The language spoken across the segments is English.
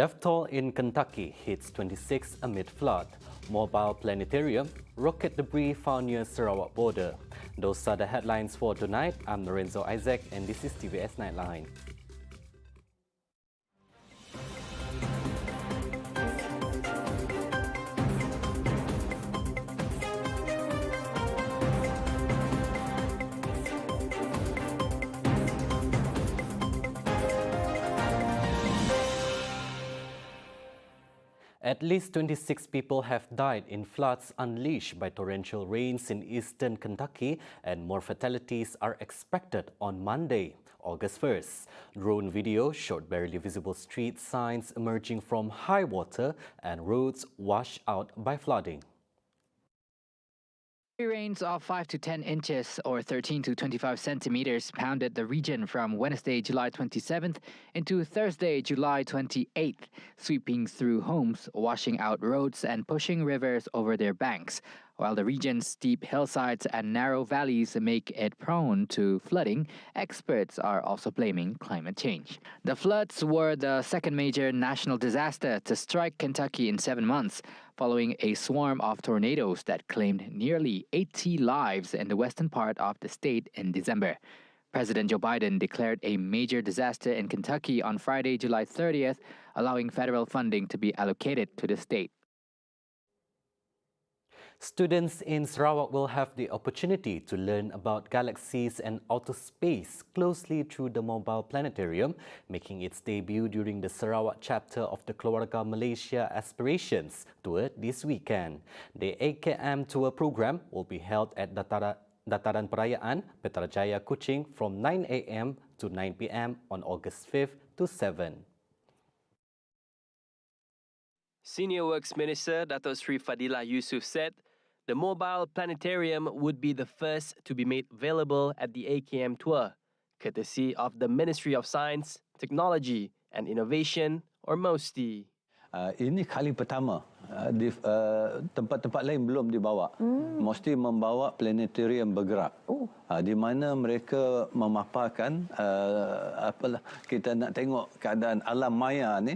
Death toll in Kentucky hits 26 amid flood. Mobile planetarium, rocket debris found near Sarawak border. Those are the headlines for tonight. I'm Lorenzo Isaac and this is TVS Nightline. At least 26 people have died in floods unleashed by torrential rains in eastern Kentucky, and more fatalities are expected on Monday, August 1st. Drone video showed barely visible street signs emerging from high water and roads washed out by flooding. Rains of 5 to 10 inches or 13 to 25 centimeters pounded the region from Wednesday, July 27th into Thursday, July 28th, sweeping through homes, washing out roads and pushing rivers over their banks. While the region's steep hillsides and narrow valleys make it prone to flooding, experts are also blaming climate change. The floods were the second major national disaster to strike Kentucky in 7 months, following a swarm of tornadoes that claimed nearly 80 lives in the western part of the state in December. President Joe Biden declared a major disaster in Kentucky on Friday, July 30th, allowing federal funding to be allocated to the state. Students in Sarawak will have the opportunity to learn about galaxies and outer space closely through the mobile planetarium, making its debut during the Sarawak chapter of the Keluarga Malaysia Aspirations Tour this weekend. The 8km tour program will be held at Dataran Perayaan, Petarajaya, Kuching from 9 a.m. to 9 p.m. on August 5th to 7th. Senior Works Minister Dato Sri Fadilah Yusof said the mobile planetarium would be the first to be made available at the 8km tour, courtesy of the Ministry of Science, Technology and Innovation, or MOSTI. Ini kali pertama di tempat-tempat lain belum dibawa. Mesti membawa planetarium bergerak. Di mana mereka memaparkan apalah kita nak tengok keadaan alam maya ni,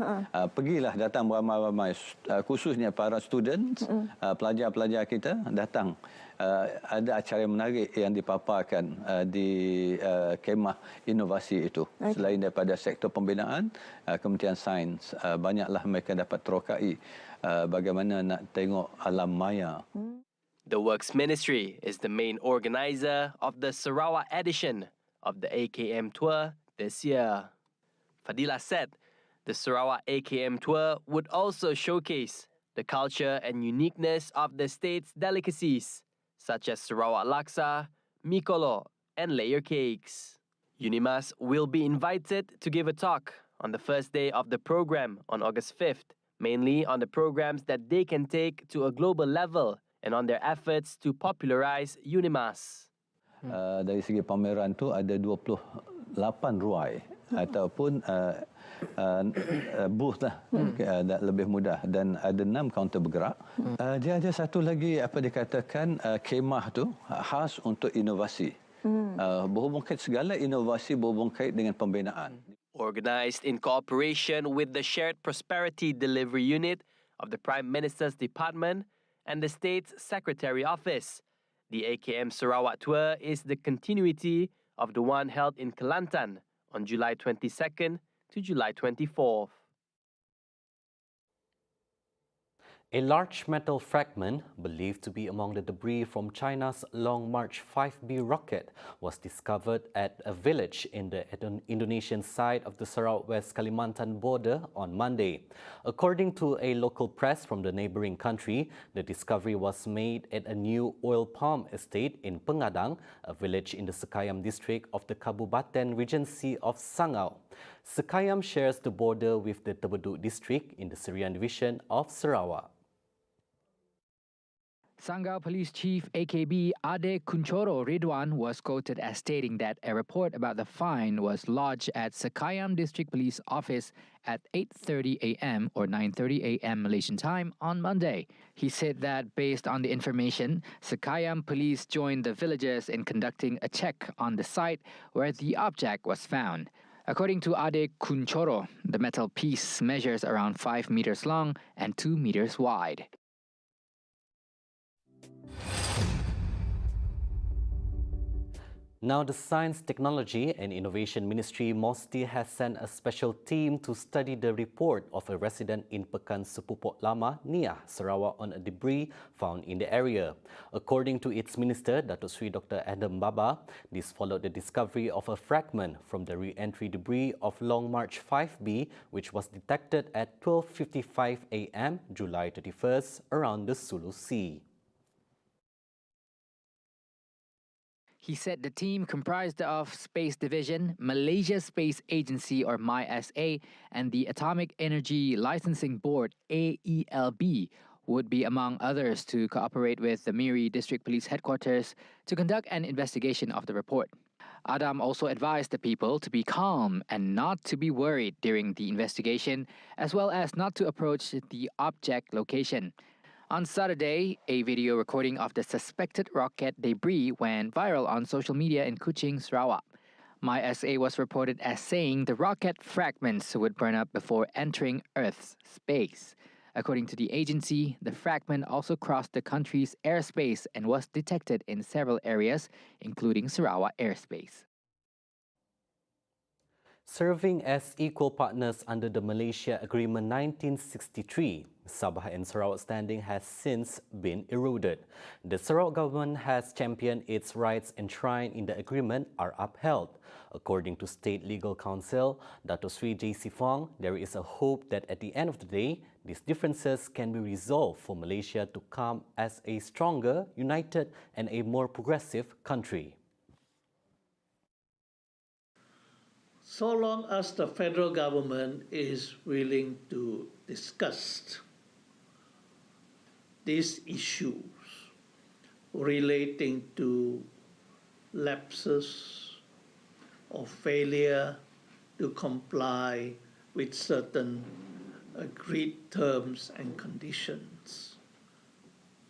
pergilah datang beramai-ramai, khususnya para students, pelajar-pelajar kita datang. Ada acara yang menarik yang dipaparkan di kemah inovasi itu. Selain daripada sektor pembinaan, Kementerian Sains, banyaklah mereka dapat terokai bagaimana nak tengok alam maya. The Works Ministry is the main organizer of the Sarawak edition of the 8km tour this year. Fadilah said the Sarawak 8km tour would also showcase the culture and uniqueness of the state's delicacies, such as Sarawak laksa, mi kolo, and layer cakes. Unimas will be invited to give a talk on the first day of the program on August 5th, mainly on the programs that they can take to a global level and on their efforts to popularize Unimas. Dari segi pameran tu ada 28 ruai ataupun booth lah, lebih mudah, dan ada 6 kaunter bergerak. Dia ada satu lagi apa dikatakan kemah tu khas untuk inovasi. Berhubung kait segala inovasi berhubung kait dengan pembinaan. Organized in cooperation with the Shared Prosperity Delivery Unit of the Prime Minister's Department and the State's Secretary Office, the 8km Sarawak tour is the continuity of the one held in Kelantan on July 22nd to July 24th. A large metal fragment, believed to be among the debris from China's Long March 5B rocket, was discovered at a village in the Indonesian side of the Sarawak West Kalimantan border on Monday. According to a local press from the neighboring country, the discovery was made at a new oil palm estate in Pengadang, a village in the Sekayam district of the Kabupaten Regency of Sangau. Sekayam shares the border with the Tebeduk district in the Serian division of Sarawak. Sangau Police Chief AKB Ade Kunchoro Ridwan was quoted as stating that a report about the find was lodged at Sekayam District Police Office at 8:30 a.m. or 9:30 a.m. Malaysian time on Monday. He said that based on the information, Sekayam Police joined the villagers in conducting a check on the site where the object was found. According to Ade Kunchoro, the metal piece measures around 5 meters long and 2 meters wide. Now, the Science, Technology and Innovation Ministry MOSTI has sent a special team to study the report of a resident in Pekan Sepupok Lama, Niah, Sarawak on a debris found in the area. According to its minister, Datuk Sri Dr. Adam Baba, this followed the discovery of a fragment from the re-entry debris of Long March 5B, which was detected at 12:55 a.m. July 31st around the Sulu Sea. He said the team comprised of Space Division, Malaysia Space Agency or MySA, and the Atomic Energy Licensing Board AELB would be among others to cooperate with the Miri District Police Headquarters to conduct an investigation of the report. Adam also advised the people to be calm and not to be worried during the investigation, as well as not to approach the object location. On Saturday, a video recording of the suspected rocket debris went viral on social media in Kuching, Sarawak. MySA was reported as saying the rocket fragments would burn up before entering Earth's space. According to the agency, the fragment also crossed the country's airspace and was detected in several areas, including Sarawak airspace. Serving as equal partners under the Malaysia Agreement 1963, Sabah and Sarawak's standing has since been eroded. The Sarawak government has championed its rights enshrined in the agreement are upheld. According to State Legal Counsel, Dato Sri J.C. Fong, there is a hope that at the end of the day, these differences can be resolved for Malaysia to come as a stronger, united and a more progressive country. So long as the federal government is willing to discuss these issues relating to lapses or failure to comply with certain agreed terms and conditions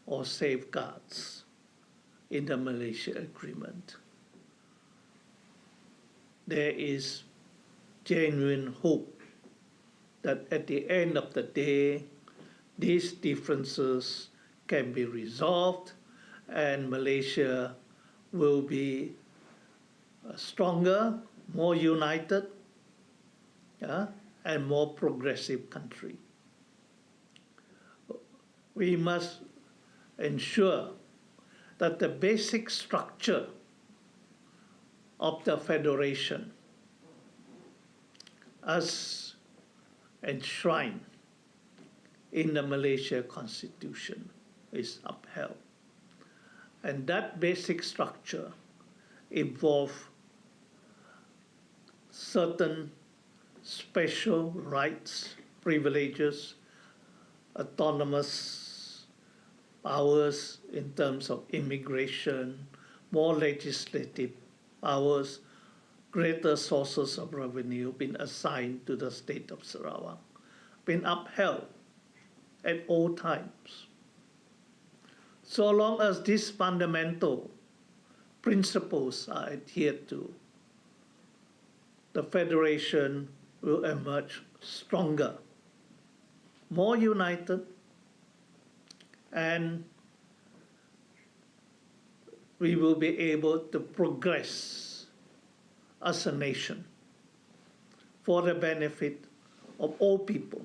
or safeguards in the Malaysia Agreement, there is genuine hope that at the end of the day, these differences can be resolved and Malaysia will be a stronger, more united, and more progressive country. We must ensure that the basic structure of the Federation as enshrined in the Malaysia Constitution is upheld. And that basic structure involves certain special rights, privileges, autonomous powers in terms of immigration, more legislative powers, greater sources of revenue been assigned to the state of Sarawak, been upheld at all times. So long as these fundamental principles are adhered to, the Federation will emerge stronger, more united, and we will be able to progress as a nation for the benefit of all people,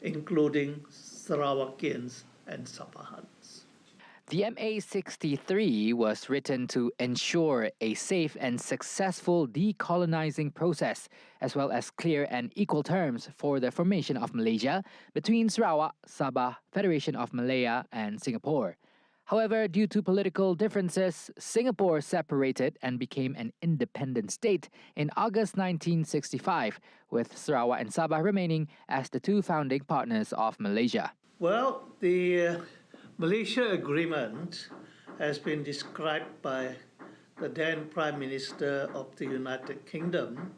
including Sarawakians and Sabahans. The MA63 was written to ensure a safe and successful decolonizing process, as well as clear and equal terms for the formation of Malaysia between Sarawak, Sabah, Federation of Malaya, and Singapore. However, due to political differences, Singapore separated and became an independent state in August 1965, with Sarawak and Sabah remaining as the two founding partners of Malaysia. Well, the Malaysia Agreement has been described by the then Prime Minister of the United Kingdom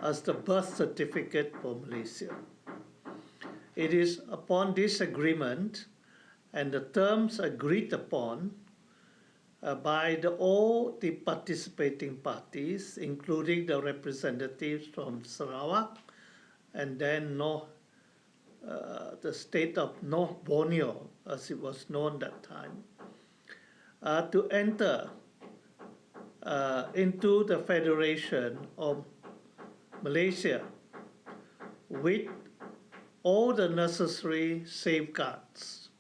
as the birth certificate for Malaysia. It is upon this agreement and the terms agreed upon by all the participating parties, including the representatives from Sarawak and then the state of North Borneo, as it was known that time, to enter into the Federation of Malaysia with all the necessary safeguards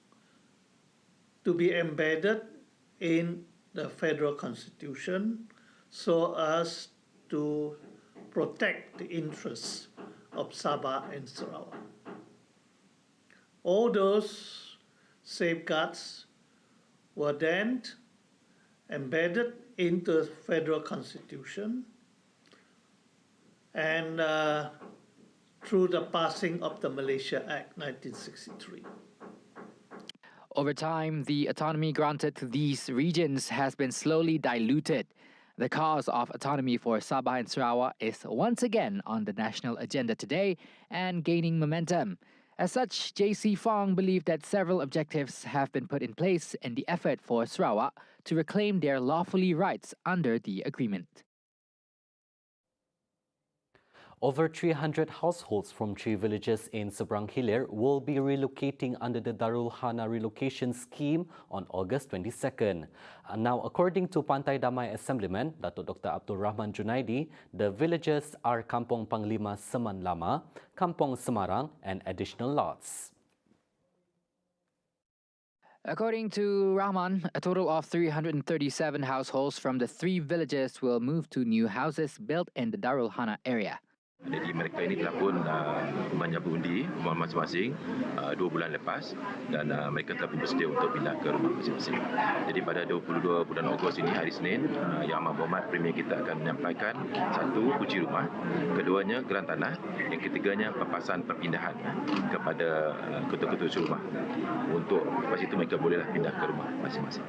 to be embedded in the federal constitution so as to protect the interests of Sabah and Sarawak. All those safeguards were then embedded into the federal constitution and through the passing of the Malaysia Act 1963. Over time, the autonomy granted to these regions has been slowly diluted. The cause of autonomy for Sabah and Sarawak is once again on the national agenda today and gaining momentum. As such, J.C. Fong believed that several objectives have been put in place in the effort for Sarawak to reclaim their lawfully rights under the agreement. Over 300 households from 3 villages in Seberang Hilir will be relocating under the Darul Hana relocation scheme on August 22nd. Now, according to Pantai Damai Assemblyman, Datuk Dr. Abdul Rahman Junaidi, the villages are Kampung Panglima Seman Lama, Kampung Semarang and additional lots. According to Rahman, a total of 337 households from the 3 villages will move to new houses built in the Darul Hana area. Jadi mereka ini telah pun menyabut undi rumah masing-masing 2 bulan lepas dan mereka telah pun bersedia untuk pindah ke rumah masing-masing. Jadi pada 22 bulan Ogos ini, hari Senin, Yang Amat Berhormat Premier kita akan menyampaikan satu, kunci rumah, keduanya geran tanah, yang ketiganya papasan perpindahan kepada ketua-ketua rumah. Untuk lepas itu mereka bolehlah pindah ke rumah masing-masing.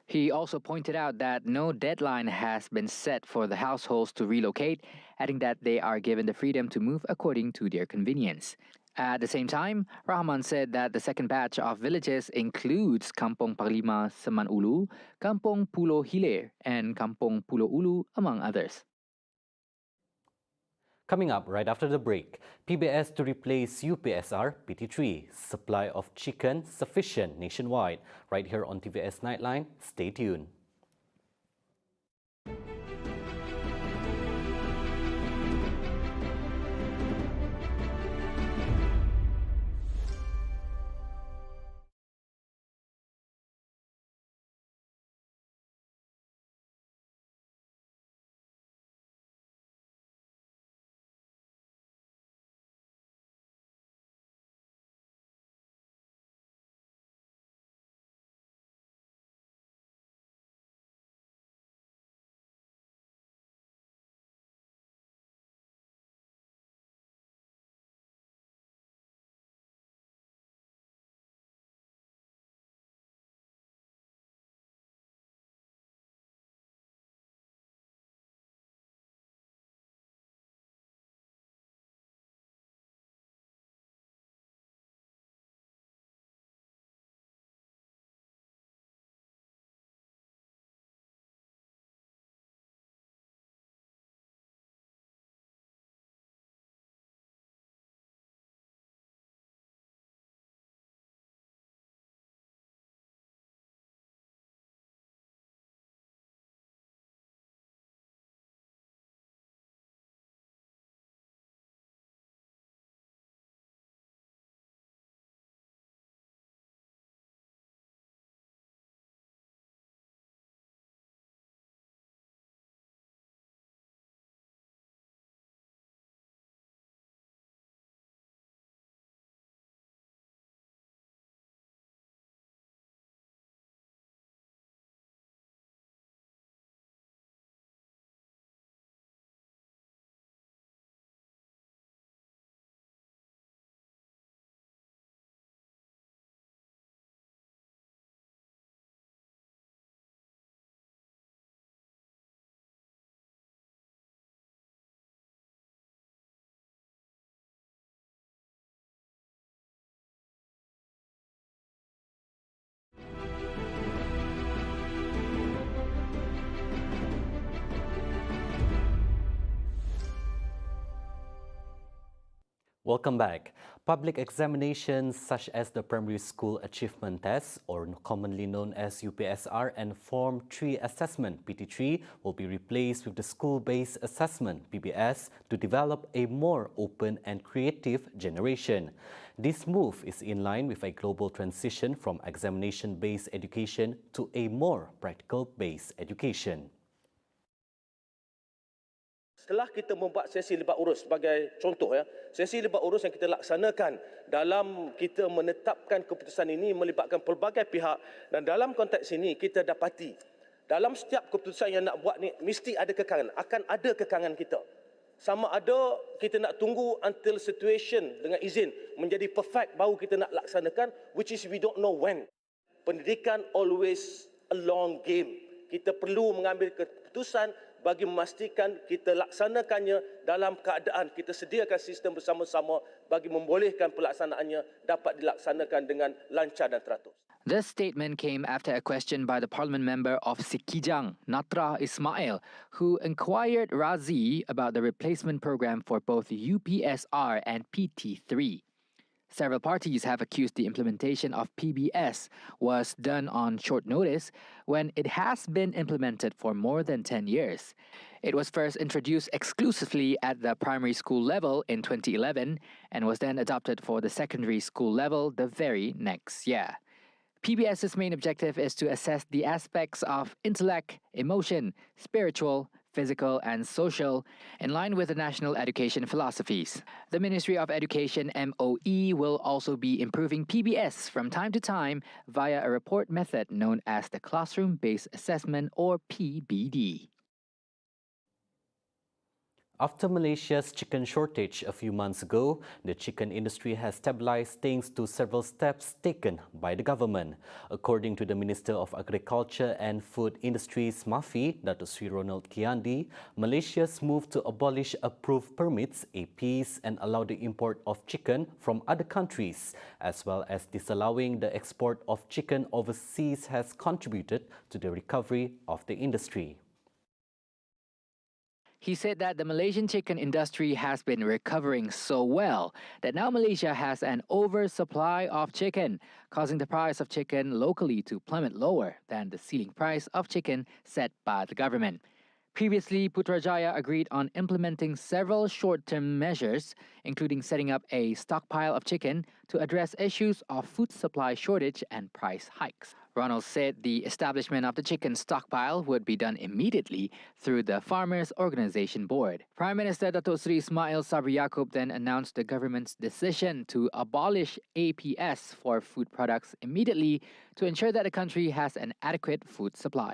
He also pointed out that no deadline has been set for the households to relocate, adding that they are given the freedom to move according to their convenience. At the same time, Rahman said that the second batch of villages includes Kampung Panglima Seman Ulu, Kampung Pulau Hilir, and Kampung Pulau Ulu, among others. Coming up right after the break, PBS to replace UPSR PT3. Supply of chicken sufficient nationwide. Right here on TVS Nightline. Stay tuned. Welcome back. Public examinations such as the Primary School Achievement Test, or commonly known as UPSR, and Form 3 Assessment, PT3, will be replaced with the School-Based Assessment, PBS, to develop a more open and creative generation. This move is in line with a global transition from examination-based education to a more practical-based education. Setelah kita membuat sesi lebat urus sebagai contoh sesi lebat urus yang kita laksanakan dalam kita menetapkan keputusan ini melibatkan pelbagai pihak, dan dalam konteks ini kita dapati dalam setiap keputusan yang nak buat ni mesti ada kekangan, akan ada kekangan kita. Sama ada kita nak tunggu until situation dengan izin menjadi perfect baru kita nak laksanakan, which is we don't know when. Pendidikan always a long game. Kita perlu mengambil keputusan bagi memastikan kita laksanakannya dalam keadaan kita sediakan sistem bersama-sama bagi membolehkan pelaksanaannya dapat dilaksanakan dengan lancar dan teratur. This statement came after a question by the parliament member of Sikijang, Natra Ismail, who inquired Razi about the replacement program for both UPSR and PT3. Several parties have accused the implementation of PBS was done on short notice when it has been implemented for more than 10 years. It was first introduced exclusively at the primary school level in 2011 and was then adopted for the secondary school level the very next year. PBS's main objective is to assess the aspects of intellect, emotion, spiritual, physical and social, in line with the national education philosophies. The Ministry of Education MOE will also be improving PBS from time to time via a report method known as the Classroom-Based Assessment, or PBD. After Malaysia's chicken shortage a few months ago, the chicken industry has stabilized thanks to several steps taken by the government. According to the Minister of Agriculture and Food Industries, MAFI, Datuk Sri Ronald Kiandi, Malaysia's move to abolish approved permits, APs, and allow the import of chicken from other countries, as well as disallowing the export of chicken overseas, has contributed to the recovery of the industry. He said that the Malaysian chicken industry has been recovering so well that now Malaysia has an oversupply of chicken, causing the price of chicken locally to plummet lower than the ceiling price of chicken set by the government. Previously, Putrajaya agreed on implementing several short-term measures, including setting up a stockpile of chicken to address issues of food supply shortage and price hikes. Ronald said the establishment of the chicken stockpile would be done immediately through the Farmers Organisation Board. Prime Minister Datuk Sri Ismail Sabri Yaakob then announced the government's decision to abolish APS for food products immediately to ensure that the country has an adequate food supply.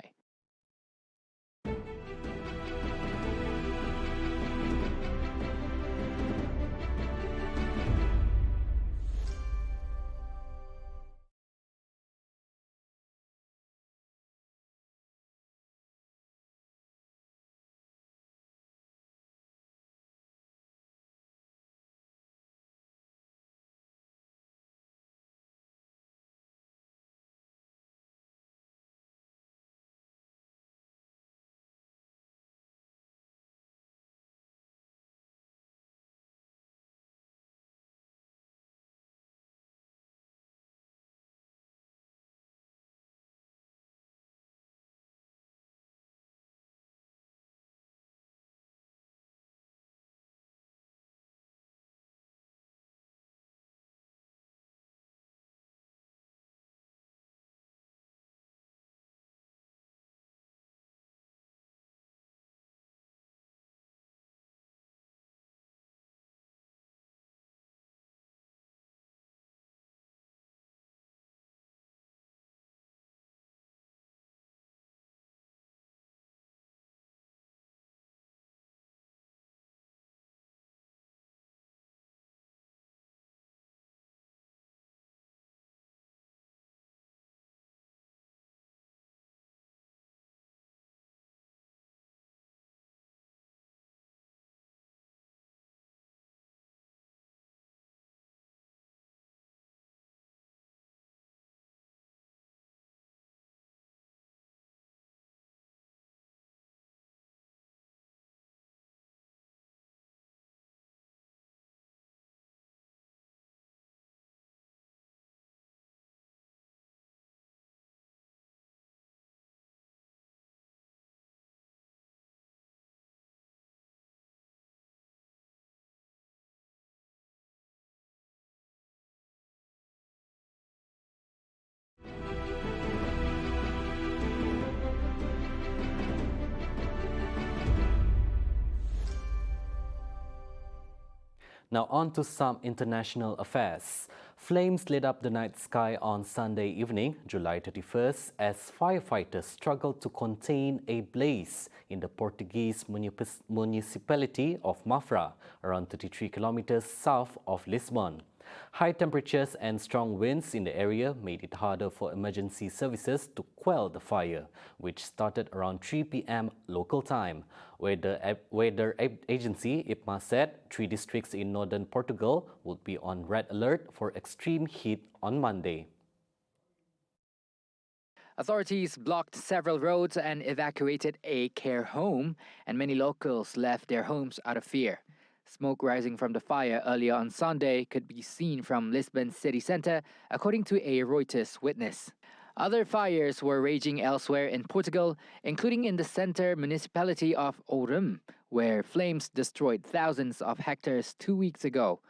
Now on to some international affairs. Flames lit up the night sky on Sunday evening, July 31st, as firefighters struggled to contain a blaze in the Portuguese municipality of Mafra, around 33 kilometers south of Lisbon. High temperatures and strong winds in the area made it harder for emergency services to quell the fire, which started around 3 p.m. local time. Weather agency IPMA said 3 districts in northern Portugal would be on red alert for extreme heat on Monday. Authorities blocked several roads and evacuated a care home, and many locals left their homes out of fear. Smoke rising from the fire earlier on Sunday could be seen from Lisbon's city centre, according to a Reuters witness. Other fires were raging elsewhere in Portugal, including in the centre municipality of Ourum, where flames destroyed thousands of hectares 2 weeks ago.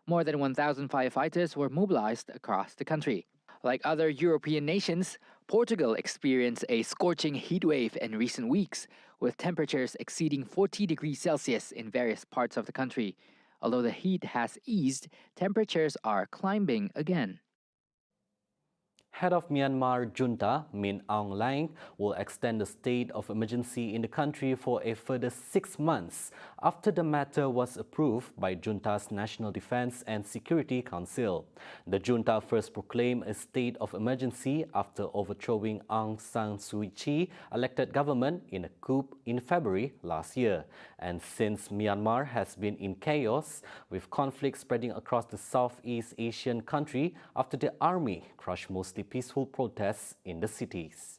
More than 1,000 firefighters were mobilised across the country. Like other European nations, Portugal experienced a scorching heatwave in recent weeks, with temperatures exceeding 40 degrees Celsius in various parts of the country. Although the heat has eased, temperatures are climbing again. Head of Myanmar junta, Min Aung Hlaing, will extend the state of emergency in the country for a further 6 months after the matter was approved by junta's National Defense and Security Council. The junta first proclaimed a state of emergency after overthrowing Aung San Suu Kyi elected government in a coup in February last year. And since Myanmar has been in chaos, with conflict spreading across the Southeast Asian country after the army crushed mostly peaceful protests in the cities.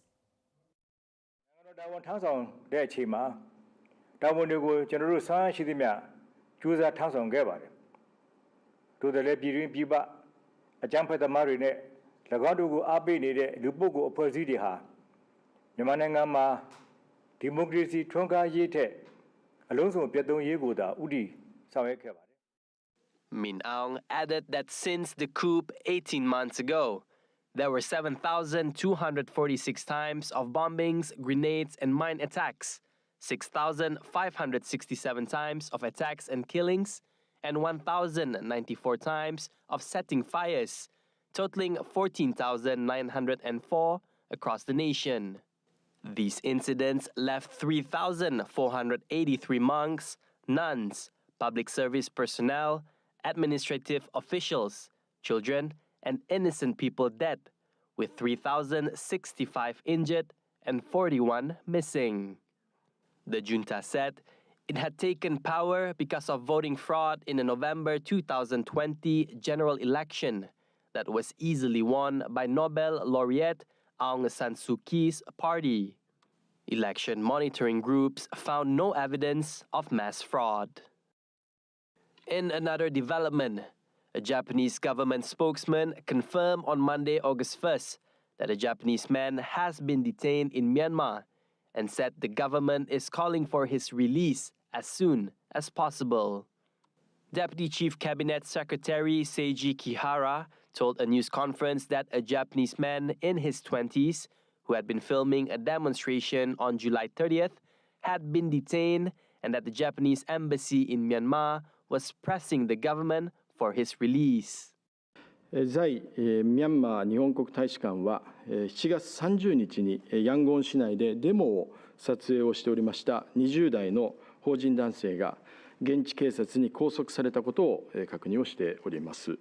Min Aung added that since the coup 18 months ago, there were 7,246 times of bombings, grenades, and mine attacks, 6,567 times of attacks and killings, and 1,094 times of setting fires, totaling 14,904 across the nation. These incidents left 3,483 monks, nuns, public service personnel, administrative officials, children, and innocent people dead, with 3,065 injured and 41 missing. The junta said it had taken power because of voting fraud in the November 2020 general election that was easily won by Nobel laureate Aung San Suu Kyi's party. Election monitoring groups found no evidence of mass fraud. In another development, a Japanese government spokesman confirmed on Monday, August 1st, that a Japanese man has been detained in Myanmar and said the government is calling for his release as soon as possible. Deputy Chief Cabinet Secretary Seiji Kihara told a news conference that a Japanese man in his 20s who had been filming a demonstration on July 30th had been detained and that the Japanese embassy in Myanmar was pressing the government for his release. 在ミャンマー日本国大使館は7月30日にヤンゴン市内でデモを撮影をしておりました20代の邦人男性が現地警察に拘束されたことを確認をしております。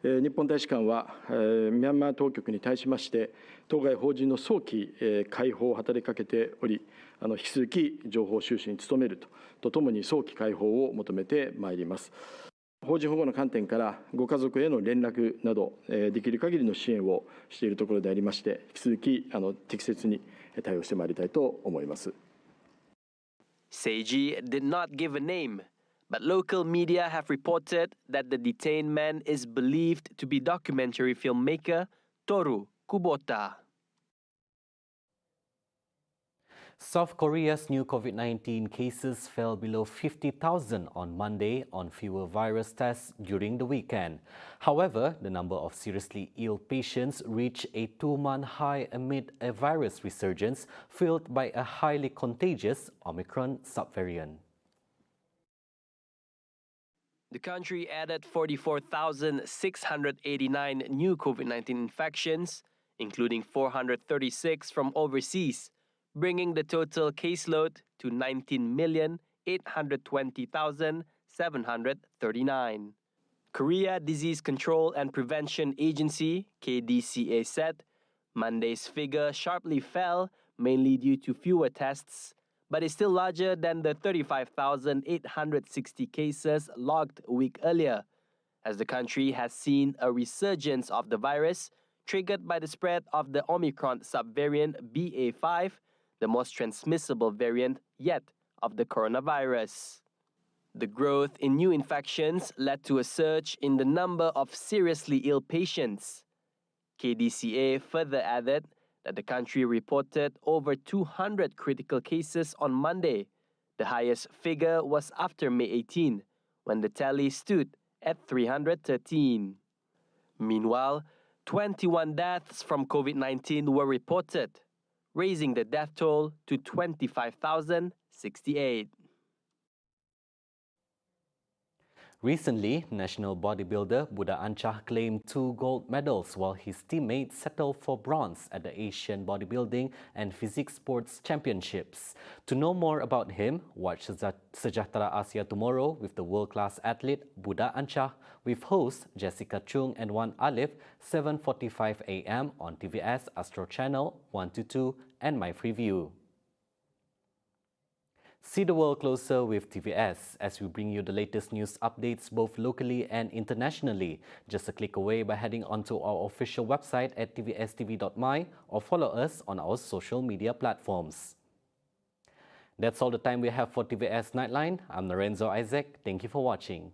日本大使館はミャンマー当局に対しまして当該邦人の早期解放を働きかけており、引き続き情報収集に努めるとともに早期解放を求めてまいります。邦人保護の観点からご家族への連絡などできる限りの支援をしているところでありまして、引き続き適切に対応してまいりたいと思います。Seiji did not give a name, but local media have reported that the detained man is believed to be documentary filmmaker Toru Kubota. South Korea's new COVID-19 cases fell below 50,000 on Monday on fewer virus tests during the weekend. However, the number of seriously ill patients reached a 2-month high amid a virus resurgence fueled by a highly contagious Omicron subvariant. The country added 44,689 new COVID-19 infections, including 436 from overseas, bringing the total caseload to 19,820,739. Korea Disease Control and Prevention Agency, KDCA, said Monday's figure sharply fell, mainly due to fewer tests, but is still larger than the 35,860 cases logged a week earlier, as the country has seen a resurgence of the virus triggered by the spread of the Omicron subvariant BA.5, the most transmissible variant yet of the coronavirus. The growth in new infections led to a surge in the number of seriously ill patients. KDCA further added that the country reported over 200 critical cases on Monday. The highest figure was after May 18, when the tally stood at 313. Meanwhile, 21 deaths from COVID-19 were reported, raising the death toll to 25,068. Recently, national bodybuilder Buddha Anchah claimed 2 gold medals while his teammates settled for bronze at the Asian Bodybuilding and Physique Sports Championships. To know more about him, watch Sejahtera Asia tomorrow with the world-class athlete Buddha Anchah with hosts Jessica Chung and Wan Alif, 7:45 a.m. on TVS Astro Channel 122 and MyFreeView. See the world closer with TVS as we bring you the latest news updates both locally and internationally. Just a click away by heading onto our official website at TVSTVMY or follow us on our social media platforms. That's all the time we have for TVS Nightline. I'm Lorenzo Isaac. Thank you for watching.